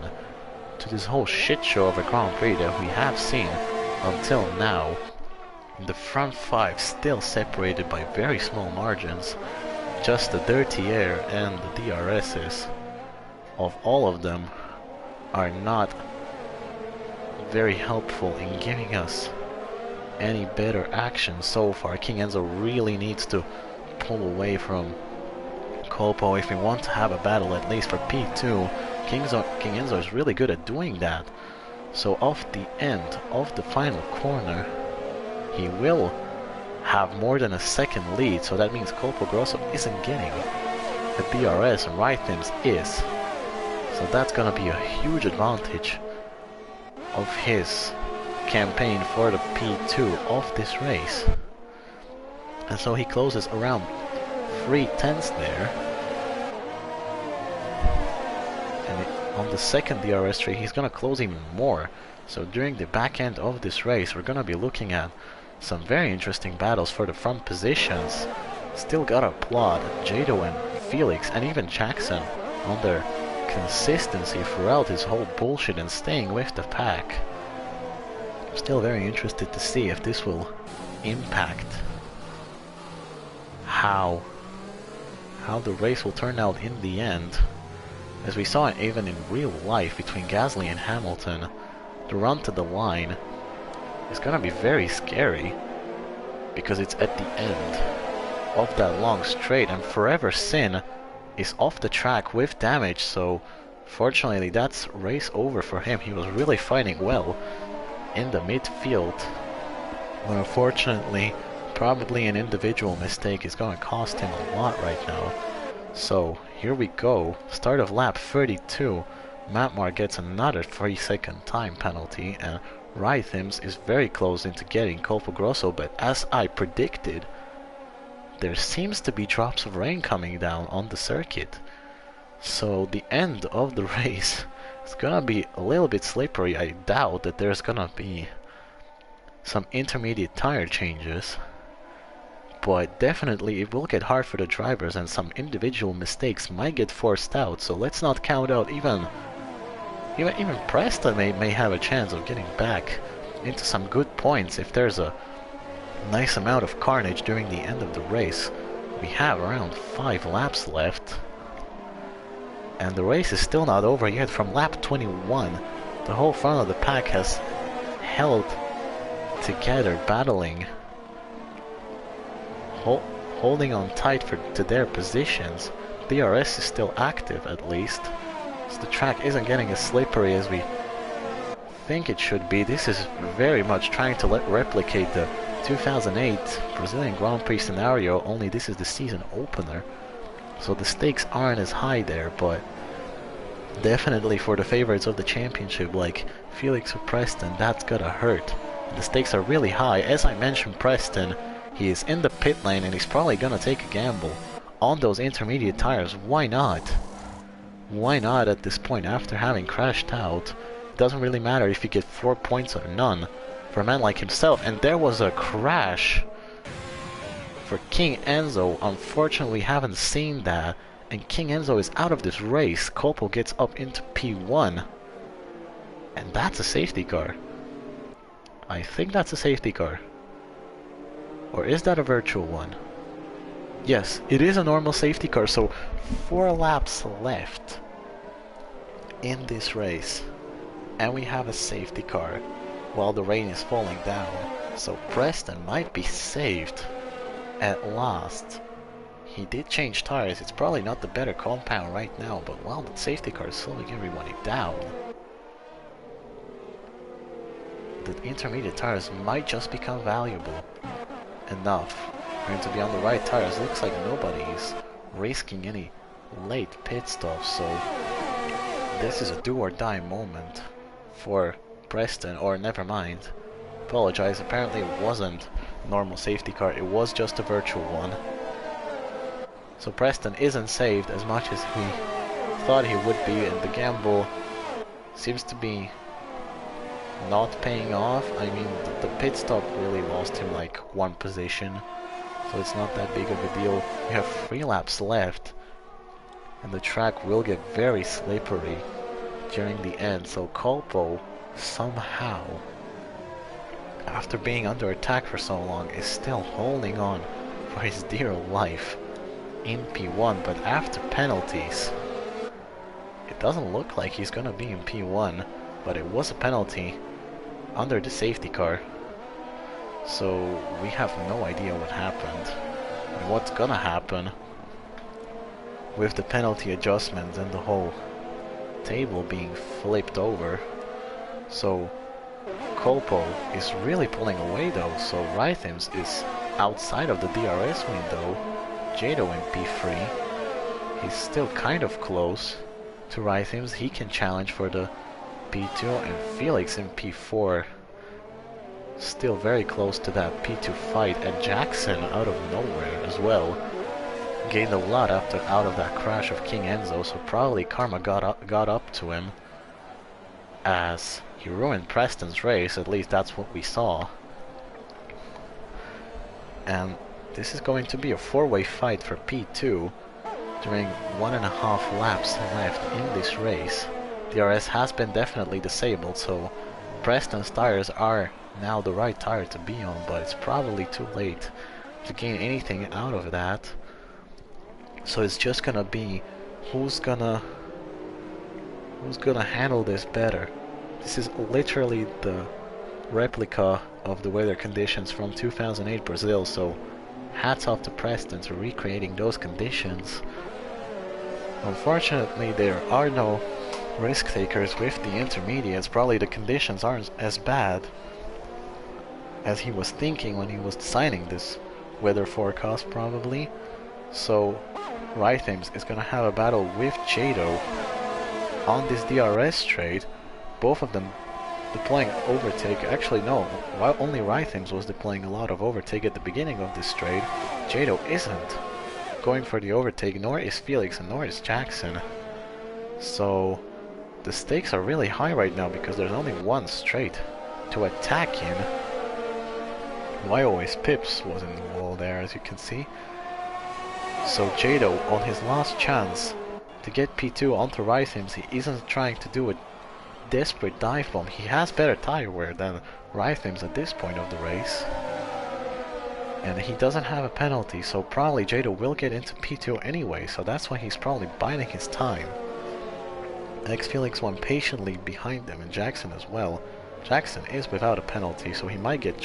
to this whole shit show of a Grand Prix that we have seen until now. The front 5 still separated by very small margins. Just the Dirty Air and the DRSs of all of them are not very helpful in giving us any better action so far. King Enzo really needs to pull away from Colpo if we want to have a battle at least for P2. King Enzo is really good at doing that. So off the end of the final corner, he will have more than a second lead, so that means Colpo Grosso isn't getting the DRS and Rhythms is. So that's gonna be a huge advantage of his campaign for the P2 of this race. And so he closes around 3/10 there. And on the second DRS tree, he's gonna close even more. So during the back end of this race, we're gonna be looking at some very interesting battles for the front positions. Still gotta applaud Jado and Felix and even Jackson on their consistency throughout his whole bullshit and staying with the pack. I'm still very interested to see if this will impact how the race will turn out in the end. As we saw it even in real life between Gasly and Hamilton, the run to the line is gonna be very scary because it's at the end of that long straight, and Forever Sin is off the track with damage, so fortunately that's race over for him. He was really fighting well in the midfield, but unfortunately probably an individual mistake is going to cost him a lot right now. So here we go, start of lap 32. Matmar gets another 3-second time penalty, and Rhythms is very close into getting Colpo Grosso, but as I predicted, there seems to be drops of rain coming down on the circuit. So the end of the race is gonna be a little bit slippery. I doubt that there's gonna be some intermediate tire changes, but definitely it will get hard for the drivers and some individual mistakes might get forced out. So let's not count out even Preston may have a chance of getting back into some good points if there's a nice amount of carnage during the end of the race. We have around 5 laps left, and the race is still not over yet. From lap 21, the whole front of the pack has held together, battling, holding on tight to their positions. DRS is still active at least. The track isn't getting as slippery as we think it should be. This is very much trying to replicate the 2008 Brazilian Grand Prix scenario, only this is the season opener. So the stakes aren't as high there, but definitely for the favorites of the championship like Felix or Preston, that's gonna hurt. The stakes are really high. As I mentioned, Preston, he is in the pit lane and he's probably gonna take a gamble on those intermediate tires. Why not? Why not at this point after having crashed out? It doesn't really matter if you get 4 points or none for a man like himself. And there was a crash for King Enzo. Unfortunately, we haven't seen that, and King Enzo is out of this race. Colpo gets up into P1, and that's a safety car. I think that's a safety car. Or is that a virtual one? Yes, it is a normal safety car, so 4 laps left in this race, and we have a safety car while the rain is falling down. So Preston might be saved at last. He did change tires. It's probably not the better compound right now, but while the safety car is slowing everybody down, the intermediate tires might just become valuable enough for him to be on the right tires. Looks like nobody's risking any late pit stops, so this is a do or die moment for Preston, or never mind. Apologize, apparently it wasn't a normal safety car, it was just a virtual one. So Preston isn't saved as much as he thought he would be, and the gamble seems to be not paying off. I mean, the pit stop really lost him like 1 position, so it's not that big of a deal. We have 3 laps left, and the track will get very slippery during the end, so Colpo somehow after being under attack for so long, is still holding on for his dear life in P1, but after penalties, it doesn't look like he's gonna be in P1, but it was a penalty under the safety car. So we have no idea what happened and what's gonna happen with the penalty adjustments and the whole table being flipped over. So Kolpo is really pulling away though, so Rhythms is outside of the DRS window. Jado in P3. He's still kind of close to Rhythms. He can challenge for the P2, and Felix in P4. Still very close to that P2 fight, and Jackson out of nowhere as well. Gained a lot out of that crash of King Enzo, so probably karma got up to him as he ruined Preston's race. At least that's what we saw. And this is going to be a four-way fight for P2 during 1.5 laps left in this race. DRS has been definitely disabled, so Preston's tires are now the right tire to be on, but it's probably too late to gain anything out of that. So it's just gonna be who's gonna handle this better. This is literally the replica of the weather conditions from 2008 Brazil, so hats off to Preston for recreating those conditions. Unfortunately, there are no risk takers with the intermediates. Probably the conditions aren't as bad as he was thinking when he was designing this weather forecast, probably. So Rhythms is gonna have a battle with Jado on this DRS straight. Both of them deploying overtake. Actually no, only Rhythms was deploying a lot of overtake at the beginning of this straight. Jado isn't going for the overtake, nor is Felix, and nor is Jackson. So the stakes are really high right now because there's only one straight to attack in. Why always Pips was in the wall there, as you can see. So Jado, on his last chance to get P2 onto Rhythms, he isn't trying to do a desperate dive bomb. He has better tire wear than Rhythms at this point of the race. And he doesn't have a penalty, so probably Jado will get into P2 anyway, so that's why he's probably biding his time. Felix went patiently behind them, and Jackson as well. Jackson is without a penalty, so he might get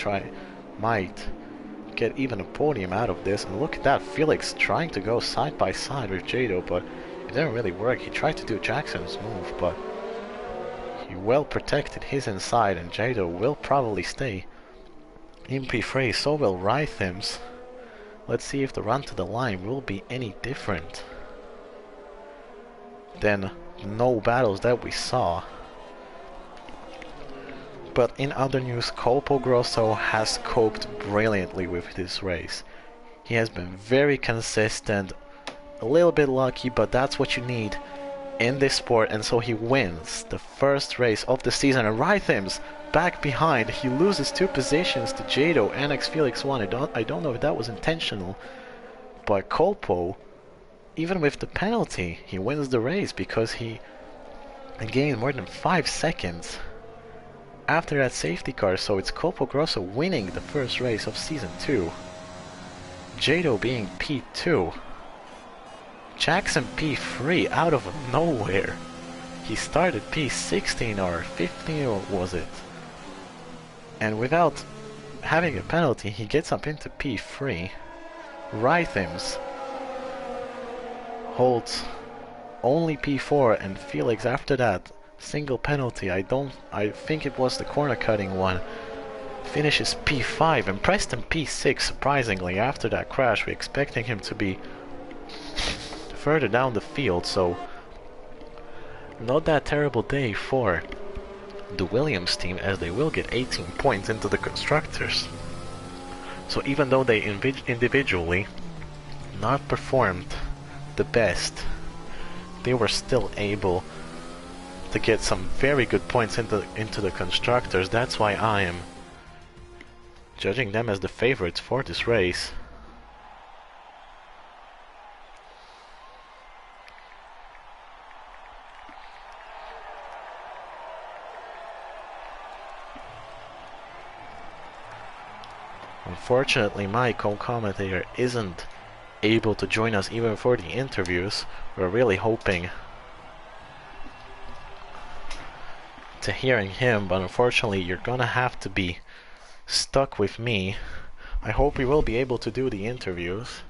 even a podium out of this. And look at that, Felix trying to go side by side with Jado, but it didn't really work. He tried to do Jackson's move, but he well protected his inside, and Jado will probably stay in P3. So will Rhythms. Let's see if the run to the line will be any different than no battles that we saw. But in other news, Colpo Grosso has coped brilliantly with this race. He has been very consistent, a little bit lucky, but that's what you need in this sport, and so he wins the first race of the season. And Rhythms back behind, he loses 2 positions to Jado and Felix 1. I don't know if that was intentional, but Colpo, even with the penalty, he wins the race because he gained more than 5 seconds after that safety car. So it's Colpo Grosso winning the first race of Season 2. Jado being P2. Jackson P3 out of nowhere. He started P16 or 15, or was it? And without having a penalty, he gets up into P3. Rhythms holds only P4, and Felix after that single penalty, I think it was the corner cutting one, finishes P5, and Preston P6. Surprisingly, after that crash, we're expecting him to be further down the field, so not that terrible day for the Williams team, as they will get 18 points into the constructors. So even though they individually not performed the best, they were still able to get some very good points into the constructors. That's why I am judging them as the favorites for this race. unfortunately, my co-commentator isn't able to join us even for the interviews. We're really hoping to hearing him, but unfortunately you're gonna have to be stuck with me. I hope we will be able to do the interviews.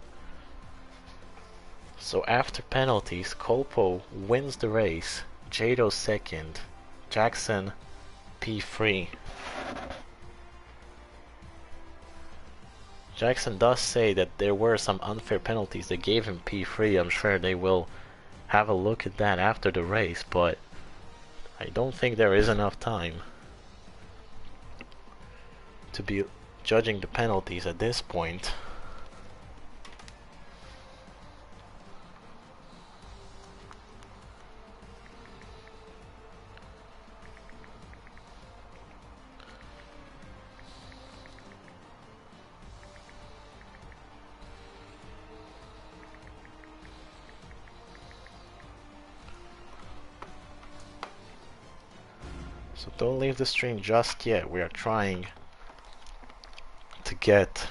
So after penalties, Kolpo wins the race, Jado second, Jackson P3. Jackson does say that there were some unfair penalties that gave him P3. I'm sure they will have a look at that after the race, but I don't think there is enough time to be judging the penalties at this point. So don't leave the stream just yet. We are trying to get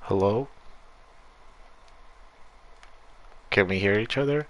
hello? Can we hear each other?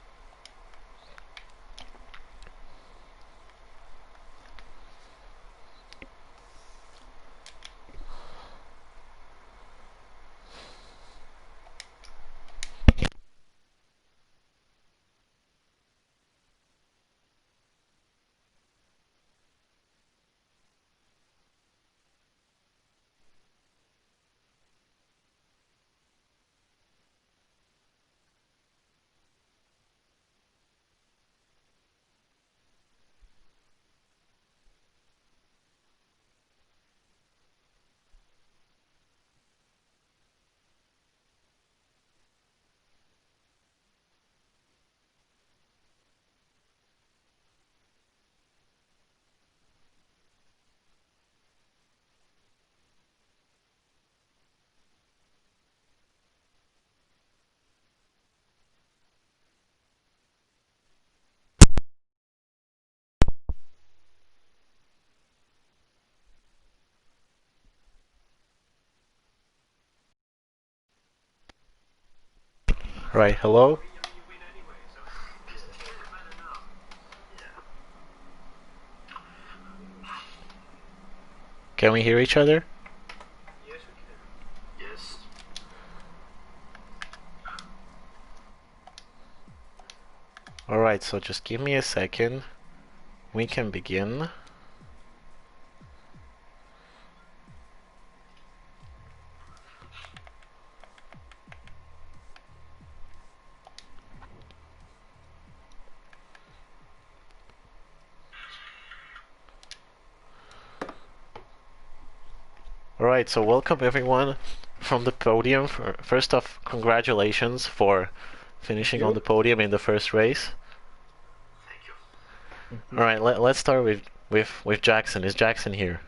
Right, hello? Can we hear each other? Yes, we can. Yes. Alright, so just give me a second. We can begin. Alright, so welcome everyone from the podium. First off, congratulations for finishing on the podium in the first race. Thank you. Alright, let's start with Jackson. Is Jackson here?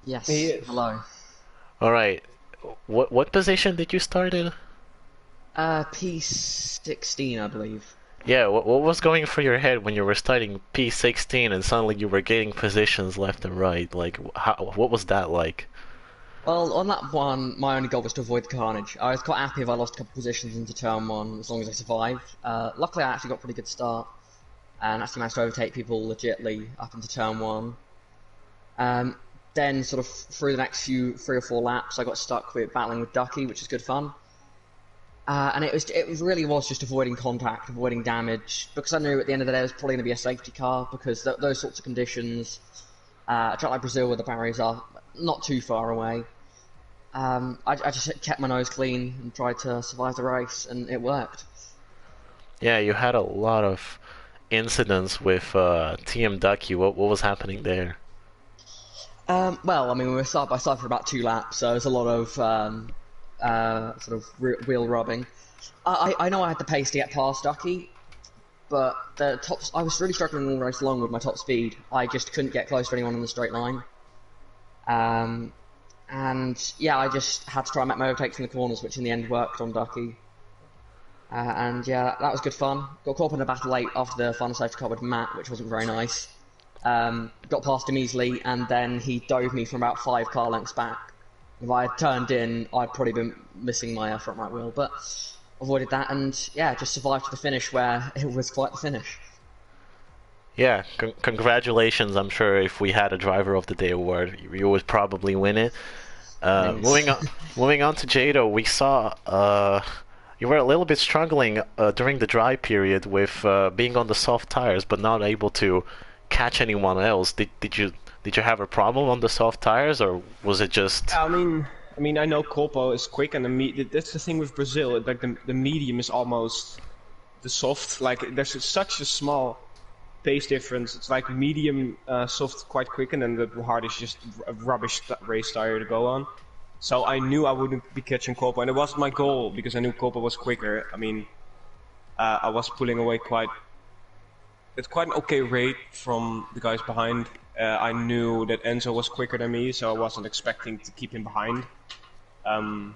Yes. He is. Hello. Alright, what position did you start in? P16, I believe. Yeah, what was going through your head when you were starting P16 and suddenly you were getting positions left and right? Like, what was that like? Well, on that one, my only goal was to avoid the carnage. I was quite happy if I lost a couple positions into turn one, as long as I survived. Luckily, I actually got a pretty good start, and actually managed to overtake people legitly up into turn one. Then, sort of through the next 3 or 4 laps, I got stuck with battling with Ducky, which is good fun. And it really was just avoiding contact, avoiding damage, because I knew at the end of the day it was probably going to be a safety car, because those sorts of conditions, a track like Brazil where the barriers are not too far away, I just kept my nose clean and tried to survive the race, and it worked. Yeah, you had a lot of incidents with TM Ducky. What was happening there? Well, I mean, we were side by side for about 2 laps, so there's a lot of sort of wheel rubbing. I know I had the pace to get past Ducky, but I was really struggling all race long with my top speed. I just couldn't get close to anyone in the straight line. And yeah, I just had to try and make my overtakes in the corners, which in the end worked on Ducky. And yeah, that was good fun. Got caught up in a battle late after the final safety car with Matt, which wasn't very nice. Got past him easily, and then he dove me from about 5 car lengths back. If I had turned in, I'd probably been missing my front right wheel, but avoided that, and yeah, just survived to the finish where it was quite the finish. Yeah, congratulations. I'm sure if we had a Driver of the Day award, you would probably win it. Moving on, moving on to Jado, we saw you were a little bit struggling during the dry period with being on the soft tires, but not able to catch anyone else. Did you have a problem on the soft tires, or was it just? I know Colpo is quick, and that's the thing with Brazil. Like the medium is almost the soft. Like there's such a small pace difference. It's like medium, soft, quite quick, and then the hard is just a rubbish race tire to go on. So I knew I wouldn't be catching Colpo, and it was my goal because I knew Colpo was quicker. I mean, I was pulling away it's quite an okay rate from the guys behind. I knew that Enzo was quicker than me, so I wasn't expecting to keep him behind. So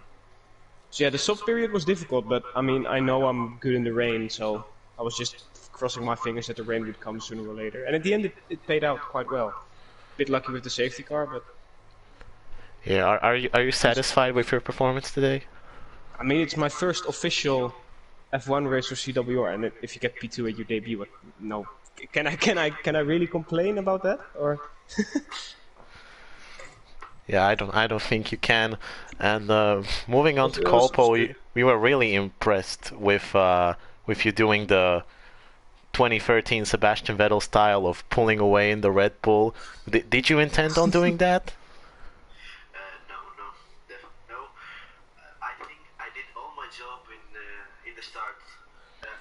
yeah, the soft period was difficult, but I mean, I know I'm good in the rain, so I was just crossing my fingers that the rain would come sooner or later. And at the end, it paid out quite well. Bit lucky with the safety car, but Yeah, are you satisfied with your performance today? I mean, it's my first official F1 race for CWR, and if you get P2 at your debut, no, can I really complain about that? Or Yeah, I don't think you can. And moving on to It was Colpo, good. we were really impressed with you doing the 2013 Sebastian Vettel style of pulling away in the Red Bull. Did you intend on doing that? No, definitely no. I think I did all my job in the start.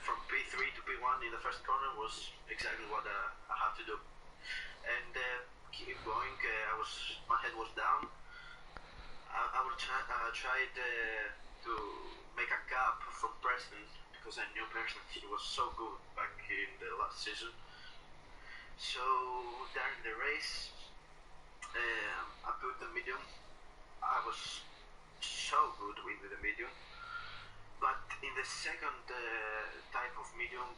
From P3 to P1 in the first corner was exactly what I had to do. And keep going. My head was down. I tried to make a gap from Preston because I knew Preston. He was so good back in the last season. So during the race, I put the medium. I was so good with the medium, but in the second type of medium,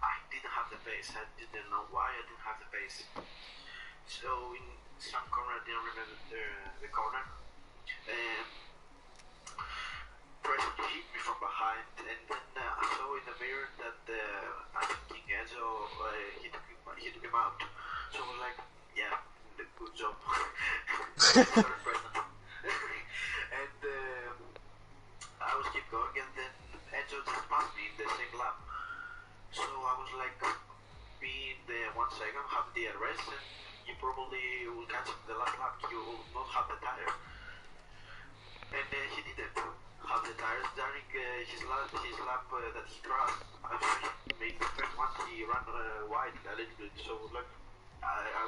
I didn't have the pace. I didn't know why I didn't have the pace. So in some corner, I didn't remember the corner. Preston hit me from behind, and then I mirror that I think Enzo he took him out. So I was like, yeah, good job. Sorry, Brendan. And I was keep going, and then Enzo just passed me in the same lap. So I was like, be in the 1 second, have the arrest, and you probably will catch him in the last lap. You will not have the tire. And he didn't have the tires during his lap that he crashed. Actually, maybe the first one he ran wide a little bit. So like, I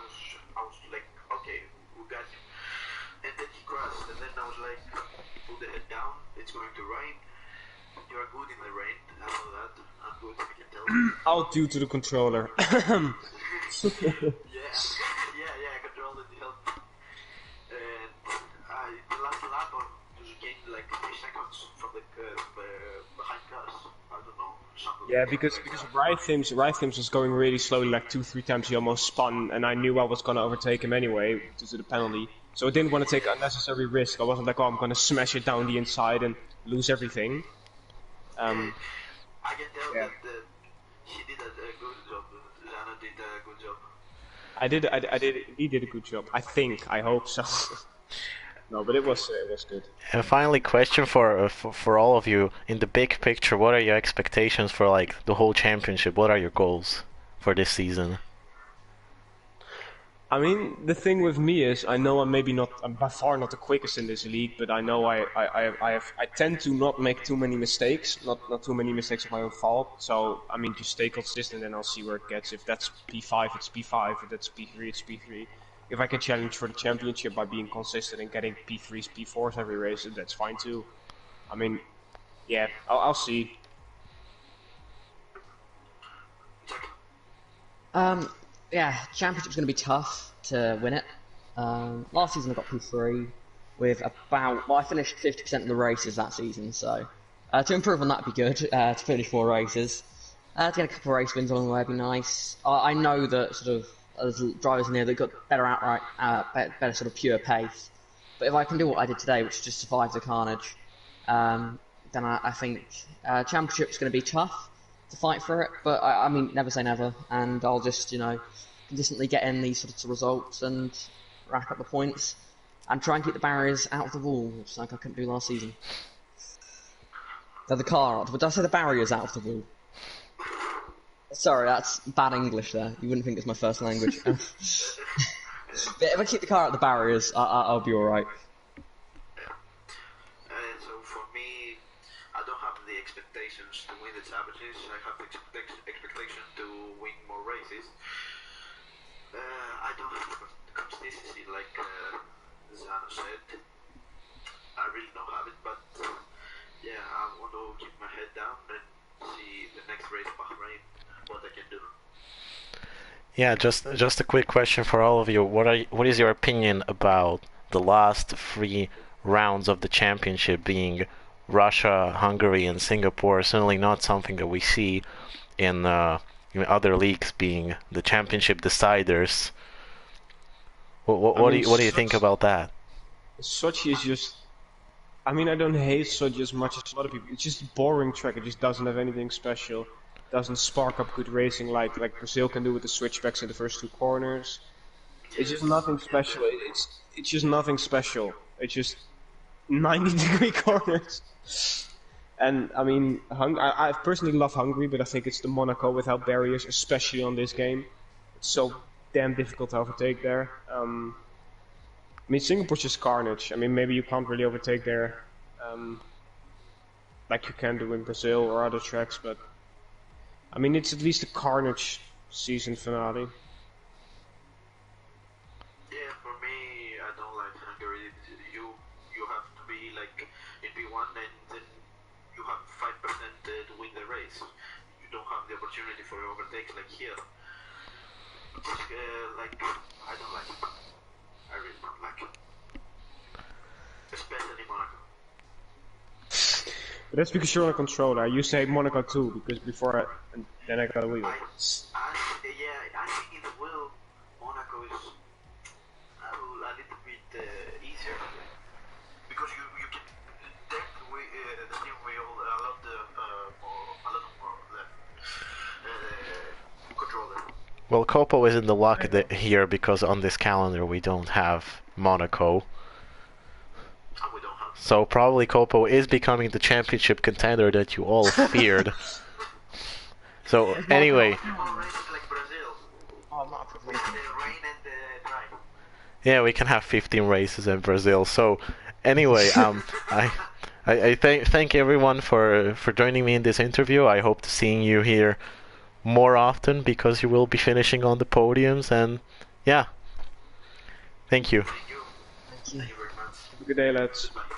was like, okay, we got him. And then he crashed, and then I was like, put the head down. It's going to rain. You are good in the rain. I know that. I'm good. I can tell. All due to the controller. yeah, I controlled it. Helped. And the last lap just gained like 3 seconds from the behind cars. I don't know. Yeah, because Rhythms was going really slowly, like 2-3 times he almost spun, and I knew I was gonna overtake him anyway due to the penalty. So I didn't want to take unnecessary risk. I wasn't like, oh, I'm gonna smash it down the inside and lose everything. I can tell that he did a good job. Zana did a good job. He did a good job. I hope so. No, but it was good. And finally, question for all of you: in the big picture, what are your expectations for like the whole championship? What are your goals for this season? I mean, the thing with me is, I know I'm by far not the quickest in this league, but I know I tend to not make too many mistakes, not too many mistakes of my own fault. So I mean, just stay consistent, and I'll see where it gets. If that's P5, it's P5. If that's P3, it's P3. If I can challenge for the championship by being consistent and getting P3s, P4s every race, that's fine too. I mean, yeah, I'll see. Yeah, championship's going to be tough to win it. Last season I got P3 with I finished 50% of the races that season, so to improve on that would be good, to finish more races. To get a couple of race wins along the way would be nice. I know that sort of there's drivers in here that got better sort of pure pace. But if I can do what I did today, which is just survive the carnage, then I think championship's going to be tough to fight for it. But I mean, never say never, and I'll just consistently get in these sorts of results and rack up the points and try and keep the barriers out of the wall, which like I couldn't do last season. So the car, but did I say the barriers out of the wall? Sorry, that's bad English there. You wouldn't think it's my first language. But if I keep the car out of the barriers, I'll be alright. So for me, I don't have the expectations to win the Saturdays. I have the expectation to win more races. I don't have the consistency like Zano said. I really don't have it, but yeah, I want to keep my head down and see the next race Bahrain, what I can do. Yeah, just a quick question for all of you. What is your opinion about the last 3 rounds of the championship being Russia, Hungary, and Singapore? Certainly not something that we see in other leagues being the championship deciders. What do you think about that? Sochi is just... I mean, I don't hate Sochi as much as a lot of people. It's just a boring track. It just doesn't have anything special. It doesn't spark up good racing like Brazil can do with the switchbacks in the first 2 corners. It's just nothing special. It's just nothing special. It's just 90-degree corners. And I mean, I personally love Hungary, but I think it's the Monaco without barriers, especially on this game. It's so damn difficult to overtake there. I mean, Singapore's just carnage. I mean, maybe you can't really overtake there like you can do in Brazil or other tracks, but I mean, it's at least a carnage season finale. Yeah, for me, I don't like Hungary. You have to be like in P1 and then you have 5% to win the race. You don't have the opportunity for overtakes like here. It's like, I don't like it. I really don't like it. Especially Monaco. But that's because you're on a controller. You say Monaco too, because before then I got a wheel. I think in the wheel, Monaco is a little bit easier. Because you can take the steering wheel a lot more left. Well, Copo is in the luck here because on this calendar we don't have Monaco. Oh, we don't have. So probably Copo is becoming the championship contender that you all feared. So anyway, More races like Brazil. Oh, I'm not The rain and the dry. yeah, we can have 15 races in Brazil. So anyway, I thank everyone for joining me in this interview. I hope to seeing you here more often because you will be finishing on the podiums, and yeah, thank you. Thank you. Thank you. Thank you very much. Good day, lads. Goodbye.